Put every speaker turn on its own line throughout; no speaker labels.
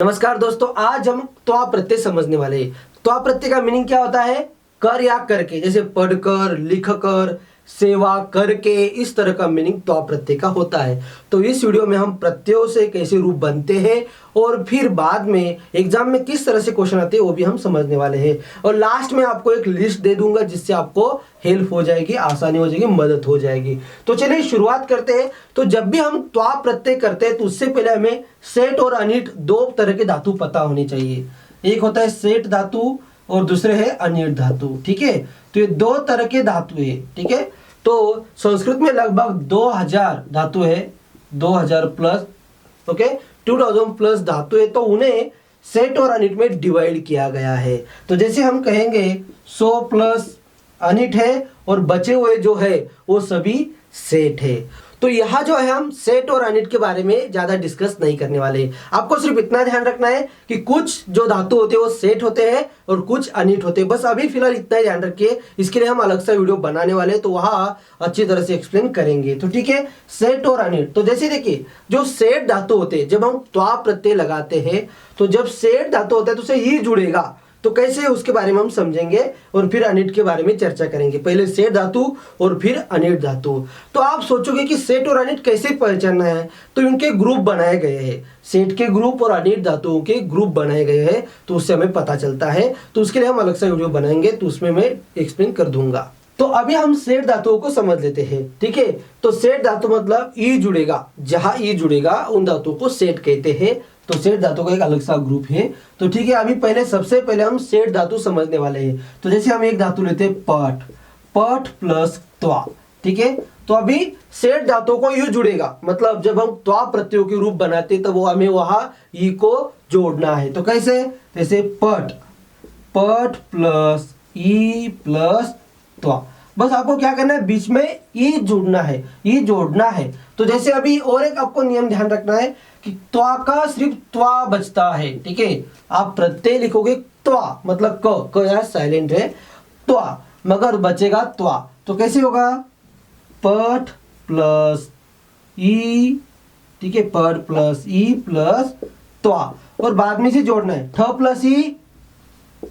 नमस्कार दोस्तों, आज हम त्वा प्रत्यय समझने वाले हैं। त्वा प्रत्यय का मीनिंग क्या होता है? कर या करके, जैसे पढ़कर, लिखकर, सेवा करके, इस तरह का मीनिंग त्वा प्रत्यय का होता है। तो इस वीडियो में हम प्रत्ययों से कैसे रूप बनते हैं और फिर बाद में एग्जाम में किस तरह से क्वेश्चन आते हैं वो भी हम समझने वाले हैं। और लास्ट में आपको एक लिस्ट दे दूंगा जिससे आपको हेल्प हो जाएगी, आसानी हो जाएगी, मदद हो जाएगी। तो चलिए शुरुआत करते हैं। तो जब भी हम त्वा प्रत्यय करते हैं तो उससे पहले हमें सेठ और अनिट दो तरह के धातु पता होने चाहिए। एक होता है सेठ धातु और दूसरे है अनिट धातु। ठीक है, तो ये दो तरह के धातु है। ठीक है, तो संस्कृत में लगभग 2000 धातु है, 2000 प्लस, ओके, 2000 प्लस धातु है। तो उन्हें सेठ और अनिट में डिवाइड किया गया है। तो जैसे हम कहेंगे 100 प्लस अनिट है और बचे हुए जो है वो सभी सेठ है। तो यहाँ जो है हम सेठ और अनिट के बारे में ज्यादा डिस्कस नहीं करने वाले। आपको सिर्फ इतना ध्यान रखना है कि कुछ जो धातु होते हैं वो सेठ होते हैं और कुछ अनिट होते हैं। बस अभी फिलहाल इतना ही ध्यान रखिए, इसके लिए हम अलग सा वीडियो बनाने वाले हैं, तो वहाँ अच्छी तरह से एक्सप्लेन करेंगे। तो ठीक है, सेठ और अनिट। तो जैसे देखिए, जो सेठ धातु होते हैं, जब हम त्वा प्रत्यय लगाते हैं तो जब सेठ धातु होता है तो उसे ही जुड़ेगा। तो कैसे उसके बारे में हम समझेंगे और फिर अनिट के बारे में चर्चा करेंगे। पहले सेठ धातु और फिर अनिट धातु। तो आप सोचोगे कि सेठ और अनिट कैसे पहचानना है, तो इनके ग्रुप बनाए गए हैं। सेठ के ग्रुप और अनिट धातुओं के ग्रुप बनाए गए हैं, तो उससे हमें पता चलता है। तो उसके लिए हम अलग सा वीडियो बनाएंगे, तो उसमें मैं एक्सप्लेन कर दूंगा। तो अभी हम सेठ धातुओं को समझ लेते हैं। ठीक है, तो सेठ धातु मतलब ई जुड़ेगा, जहां ई जुड़ेगा उन धातुओं को सेठ कहते हैं। तो सेठ धातु का एक अलग सा ग्रुप है। तो ठीक है, अभी सबसे पहले हम सेठ धातु समझने वाले हैं। तो जैसे हम एक धातु लेते हैं पठ, पठ प्लस त्वा। ठीक है, तो अभी सेठ धातु को यू जुड़ेगा, मतलब जब हम त्वा प्रत्ययों के रूप बनाते हैं तो वो हमें वहां ई को जोड़ना है। तो कैसे? जैसे पठ, पठ प्लस ई प्लस त्वा। बस आपको क्या करना है, बीच में ई जोड़ना है, ई जोड़ना है। तो जैसे अभी और एक आपको नियम ध्यान रखना है कि त्वा का सिर्फ त्वा बचता है। ठीक है, आप प्रत्यय लिखोगे त्वा, मतलब क यहाँ साइलेंट है, त्वा, मगर बचेगा त्वा। तो कैसे होगा? पठ प्लस ई, ठीक है, पठ प्लस ई प्लस त्वा, और बाद में से जोड़ना है ठ प्लस ई,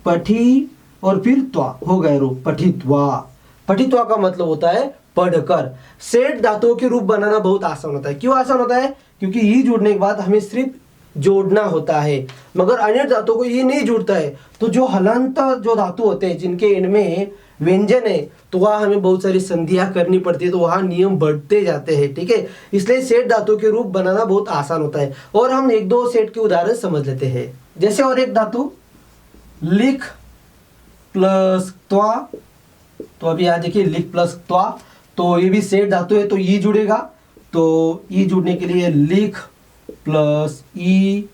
पठी, और फिर त्वा, हो गया रूप पठित्वा। पठित्वा का मतलब होता है पढ़कर। सेठ धातुओं के रूप बनाना बहुत आसान होता है। क्यों आसान होता है? क्योंकि ई जुड़ने के बाद हमें सिर्फ जोड़ना होता है, मगर अनिट धातु को ये नहीं जुड़ता है। तो जो हलंत जो धातु होते हैं जिनके इनमें व्यंजन है, तो वहाँ हमें बहुत सारी संधियां करनी पड़ती है, तो वहाँ नियम बढ़ते जाते हैं। ठीक है, इसलिए सेठ धातु के रूप बनाना बहुत आसान होता है। और हम एक दो सेठ के उदाहरण समझ लेते हैं। जैसे और एक धातु लिख प्लस त्वा। तो अभी यहाँ देखिए लिख प्लस त्वा, तो ये भी सेठ धातु है, तो ई जुड़ेगा। तो ई जुड़ने के लिए लिख प्लस ई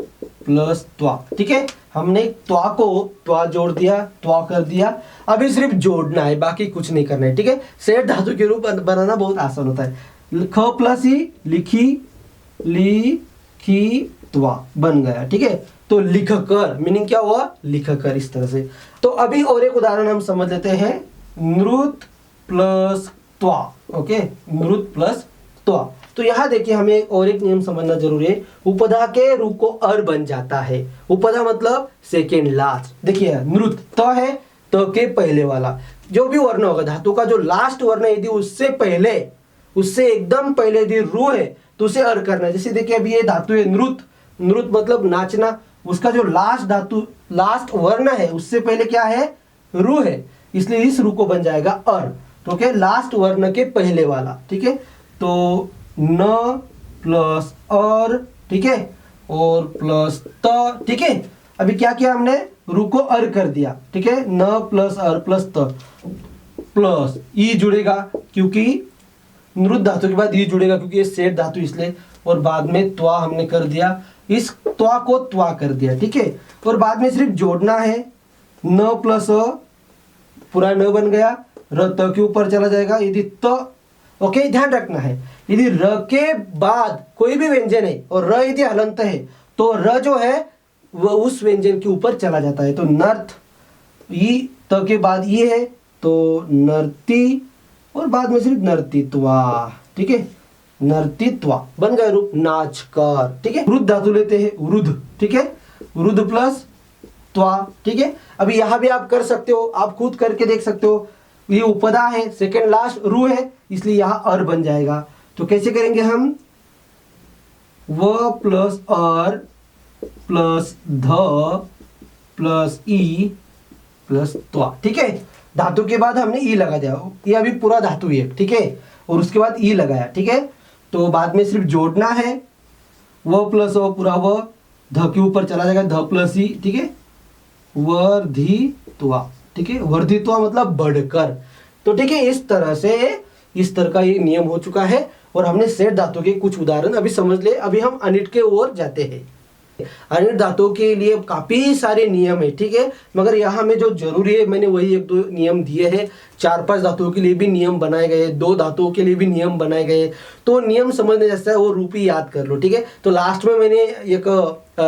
प्लस त्वा। ठीक है, हमने त्वा को त्वा जोड़ दिया, त्वा कर दिया। अभी सिर्फ जोड़ना है, बाकी कुछ नहीं करना है। ठीक है, सेठ धातु के रूप बनाना बहुत आसान होता है। ख प्लस ई, लिखी, लिखी त्वा बन गया। ठीक है, तो लिख कर मीनिंग क्या हुआ? लिख कर, इस तरह से। तो अभी और एक उदाहरण हम समझ लेते हैं। नृत प्लस त्वा। ओके, नृत प्लस त्वा। तो यहाँ देखिए हमें और एक नियम समझना जरूरी है। उपधा के रूप को अर बन जाता है। उपधा मतलब सेकेंड लास्ट। देखिए नृत त है, त के पहले वाला जो भी वर्ण होगा, धातु का जो लास्ट वर्ण है, यदि उससे पहले, उससे एकदम पहले यदि रू है तो उसे अर करना है। जैसे देखिए अभी ये धातु है नृत, नृत मतलब नाचना, उसका जो लास्ट धातु, लास्ट वर्ण है, उससे पहले क्या है? रू है, इसलिए इस रू को बन जाएगा अर। तो क्या? लास्ट वर्ण के पहले वाला। ठीक है, तो न प्लस अर, ठीक है, और प्लस त। ठीक है, अभी क्या किया हमने? रू को अर कर दिया। ठीक है, न प्लस अर प्लस त, प्लस ई जुड़ेगा क्योंकि नृत धातु के बाद ई जुड़ेगा क्योंकि ये सेठ धातु, इसलिए, और बाद में त्वा हमने कर दिया, इस त्वा को त्वा कर दिया। ठीक है, और बाद में सिर्फ जोड़ना है। न प्लस अ, पूरा न बन गया, र त के ऊपर चला जाएगा। यदि त, ओके, ध्यान रखना है, यदि र के बाद कोई भी व्यंजन है और र यदि हलंत है तो र जो है वह उस व्यंजन के ऊपर चला जाता है। तो नर्थ, ई त के बाद ये है तो नर्ती, और बाद में सिर्फ नर्तित्वा। ठीक है, नर्तित्वा बन गया रूप नाच कर। ठीक है, वृद्ध धातु लेते हैं, वृद्ध। ठीक है, रुद्ध प्लस त्वा, ठीक है। अभी यहां भी आप कर सकते हो, आप खुद करके देख सकते हो। ये उपदा है, सेकेंड लास्ट रु है, इसलिए यहां अर बन जाएगा। तो कैसे करेंगे हम, व प्लस अर प्लस ध प्लस ई प्लस त्वा, ठीक है। धातु के बाद हमने ई लगा दिया, ये अभी पूरा धातु है, ठीक है, और उसके बाद ई लगाया, ठीक है। तो बाद में सिर्फ जोड़ना है, व प्लस व पूरा व, ध के ऊपर चला जाएगा ध प्लस ई, ठीक है, वर्धित्वा, ठीक है। वर्धित्वा मतलब बढ़कर। तो ठीक है, इस तरह का ये नियम हो चुका है। और हमने सेठ धातु के कुछ उदाहरण अभी समझ लिए। अभी हम अनिट के ओर जाते हैं। अनिट धातु के लिए काफी सारे नियम है, ठीक है, मगर यहाँ में जो जरूरी है मैंने वही 1-2 नियम दिए हैं। 4-5 धातुओं के लिए भी नियम बनाए गए, 2 धातुओं के लिए भी नियम बनाए गए। तो नियम समझने जैसा है, वो रूपी याद कर लो, ठीक है। तो लास्ट में मैंने एक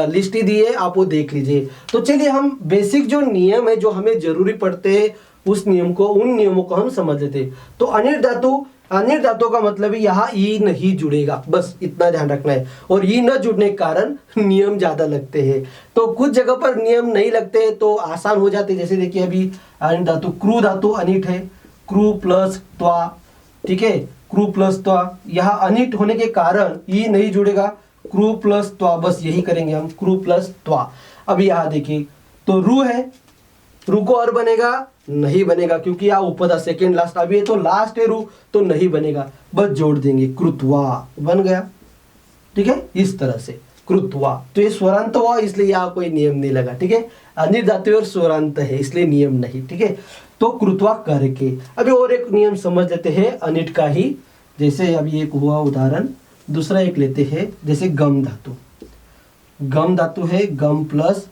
लिस्ट ही दी है, आप वो देख लीजिए। तो चलिए हम बेसिक जो नियम है जो हमें जरूरी पड़ते हैं उन नियमों को हम समझ लेते हैं। तो अनिट धातु का मतलब है यहाँ ई नहीं जुड़ेगा, बस इतना ध्यान रखना है। और ई न जुड़ने के कारण नियम ज्यादा लगते हैं। तो कुछ जगह पर नियम नहीं लगते तो आसान हो जाते, जैसे देखिए अभी अनिट धातु, क्रू धातु अनिट है, क्रू प्लस त्वा, ठीक है, क्रू प्लस त्वा। यहाँ अनिट होने के कारण ई नहीं जुड़ेगा, क्रू प्लस त्वा, बस यही करेंगे हम, क्रू प्लस त्वा। अभी यहाँ देखिए तो रू है, रू को और बनेगा नहीं बनेगा, क्योंकि यहाँ उपदा सेकेंड लास्ट, अभी ये तो लास्ट है रू, तो नहीं बनेगा, बस जोड़ देंगे, कृत्वा बन गया, ठीक है। इस तरह से कृत्वा, तो ये स्वरांत हुआ इसलिए यहाँ कोई नियम नहीं लगा, ठीक है। अनिट धातु और स्वरांत है इसलिए नियम नहीं, ठीक है। तो कृत्वा करके। अभी और एक नियम समझ लेते हैं अनिट का ही। जैसे अभी एक हुआ उदाहरण, दूसरा एक लेते हैं, जैसे गम धातु। गम धातु है, गम प्लस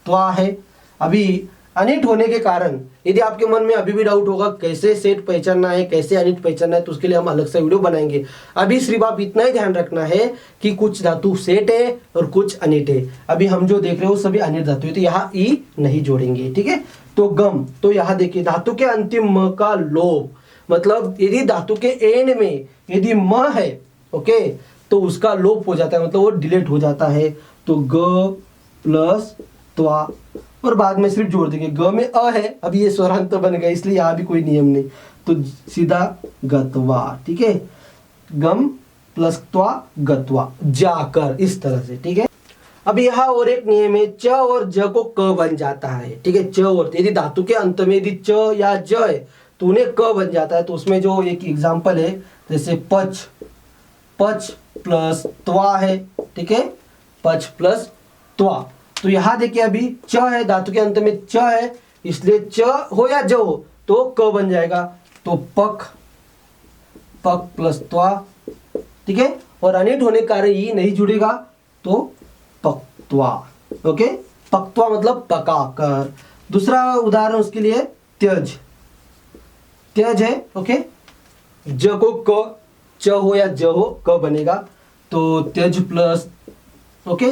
त्वा है। अभी अनिट होने के कारण यदि आपके मन में अभी भी डाउट होगा कैसे सेट पहचानना है, कैसे अनिट पहचानना है, तो उसके लिए हम अलग से वीडियो बनाएंगे। अभी सिर्फ आप इतना ही ध्यान रखना है कि कुछ धातु सेट है और कुछ अनिट है। अभी हम जो देख रहे हो सभी अनिट धातु है, तो यहाँ ई नहीं जोड़ेंगे, ठीक है। तो गम, तो यहाँ देखिए धातु के अंतिम म का लोप, मतलब यदि धातु के एंड में यदि म है, ओके, तो उसका लोप हो जाता है, मतलब वो डिलीट हो जाता है। तो ग प्लस त्वा, और बाद में सिर्फ जोड़ देंगे, ग में अ है, अब ये स्वरांत बन गया इसलिए यहाँ भी कोई नियम नहीं, तो सीधा गत्वा, ठीक है। गम प्लस त्वा गत्वा, जाकर, इस तरह से, ठीक है। अब यहाँ और एक नियम है, च और ज को क बन जाता है, ठीक है। च और यदि धातु के अंत में यदि च या ज है तो उन्हें क बन जाता है। तो उसमें जो एक एग्जाम्पल है, जैसे पच प्लस त्वा है, ठीक है, पच प्लस त्वा। तो यहाँ देखिए अभी च है, धातु के अंत में च है, इसलिए च हो या ज हो तो क बन जाएगा। तो पक प्लस त्वा, ठीक है। और अनिट होने के कारण ई नहीं जुड़ेगा, तो पक्त्वा, ओके। पक्त्वा मतलब पकाकर। दूसरा उदाहरण उसके लिए त्यज है, ओके। ज को क, च हो या ज हो, क बनेगा, तो त्यज प्लस, ओके।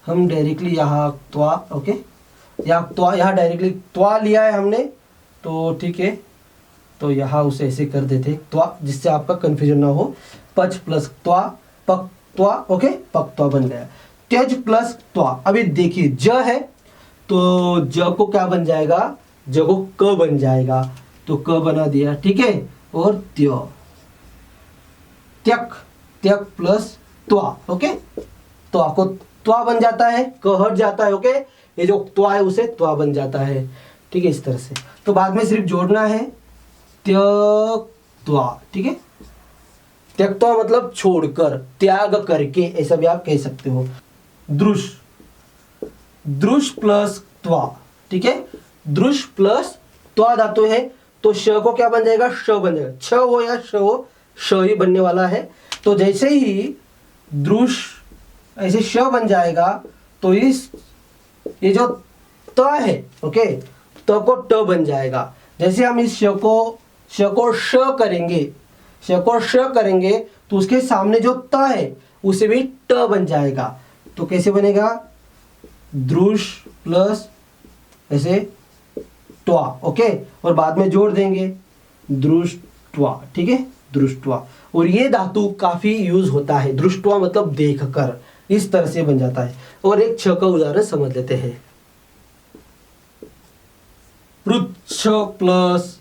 हम डायरेक्टली यहाँ त्वा, ओके, यहाँ डायरेक्टली त्वा लिया है हमने, तो ठीक है। तो यहाँ उसे ऐसे कर देते त्वा, जिससे आपका कंफ्यूजन ना हो। पच प्लस त्वा, पक त्वा, ओके, पक त्वा बन गया। त्यज प्लस त्वा। अभी देखिए ज है, तो ज को क्या बन जाएगा, ज को क बन जाएगा, तो क बना दिया, ठीक है। और त्यक प्लस त्वा, ओके, त्वा को त्वा बन जाता है, क हट जाता है, ओके। ये जो त्वा है उसे त्वा बन जाता है, ठीक है, इस तरह से। तो बाद में सिर्फ जोड़ना है, त्यक्त्वा, ठीक है। त्यक्त्वा मतलब छोड़कर, त्याग करके, ऐसा भी आप कह सकते हो। द्रुश प्लस त्वा, ठीक है। द्रुश प्लस त्वा धातु है, तो श को क्या बन जाएगा, श बन जाएगा। छ हो या श हो, श ही बनने वाला है। तो जैसे ही द्रुश ऐसे श बन जाएगा, तो ये जो त है, ओके, त को ट बन जाएगा। जैसे हम इस श को श करेंगे, तो उसके सामने जो त है उसे भी ट बन जाएगा। तो कैसे बनेगा, द्रुश प्लस ऐसे त्वा, ओके, और बाद में जोड़ देंगे दृष्टवा, ठीक है, दृष्टवा। और ये धातु काफी यूज होता है, दृष्टवा मतलब देख कर, इस तरह से बन जाता है। और एक छ का उदाहरण समझ लेते हैं। पृच्छ प्लस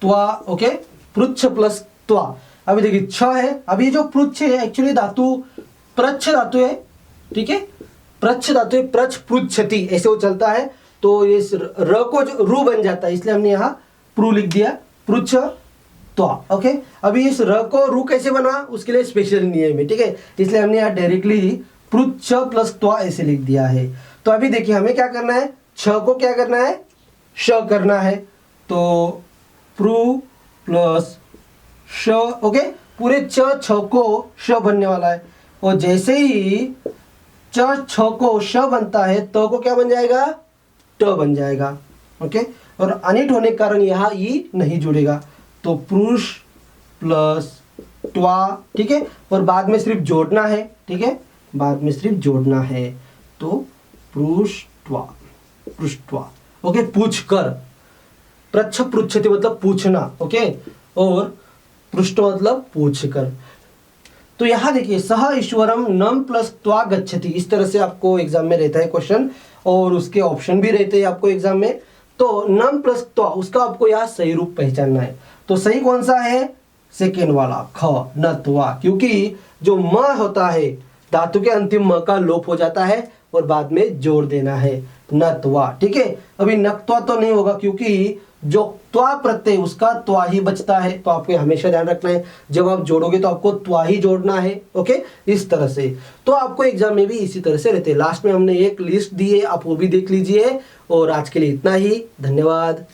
त्वा, ओके, पृच्छ प्लस त्वा। अभी देखिए छ है, अभी जो पृच्छ है एक्चुअली धातु प्रच्छ धातु है, ठीक है, प्रच्छ धातु है, प्रच्छ पृच्छति ऐसे वो चलता है, तो ये र को जो रू बन जाता है, इसलिए हमने यहाँ प्रू लिख दिया, पृच्छ त्वा, ओके। अभी इस र को रू कैसे बना, उसके लिए स्पेशल नियम है, ठीक है, इसलिए हमने यहाँ डायरेक्टली पृच्छ प्लस त्वा ऐसे लिख दिया है। तो अभी देखिए हमें क्या करना है, छ को क्या करना है, श करना है, तो प्रू प्लस श, ओके, पूरे च छ को श बनने वाला है, और जैसे ही च छ को श बनता है तो को क्या बन जाएगा, ट बन जाएगा, ओके। और अनिट होने के कारण यहाँ ई नहीं जुड़ेगा, तो पुरुष प्लस ट्वा, ठीक है, और बाद में सिर्फ जोड़ना है, ठीक है, बाद में सिर्फ जोड़ना है, तो पृष्ठवा, पृष्ठवा, ओके। पूछ कर, प्रच्छ पृच्छति मतलब पूछना, ओके, और पृष्ठ मतलब पूछ कर। तो यहाँ देखिए सह ईश्वरम नम प्लस त्वा गच्छति, इस तरह से आपको एग्जाम में रहता है क्वेश्चन, और उसके ऑप्शन भी रहते हैं आपको एग्जाम में। तो नम प्लस त्वा, उसका आपको यहाँ सही रूप पहचानना है। तो सही कौन सा है, सेकेंड वाला ख, न त्वा, क्योंकि जो म होता है धातु के अंतिम म का लोप हो जाता है और बाद में जोड़ देना है, न त्वा, ठीक है। अभी नक्त्वा तो नहीं होगा क्योंकि जो त्वा प्रत्यय उसका त्वा ही बचता है, तो आपको हमेशा ध्यान रखना है जब आप जोड़ोगे तो आपको त्वा ही जोड़ना है, ओके, इस तरह से। तो आपको एग्जाम में भी इसी तरह से रहते हैं। लास्ट में हमने एक लिस्ट दी है, आप वो भी देख लीजिए। और आज के लिए इतना ही, धन्यवाद।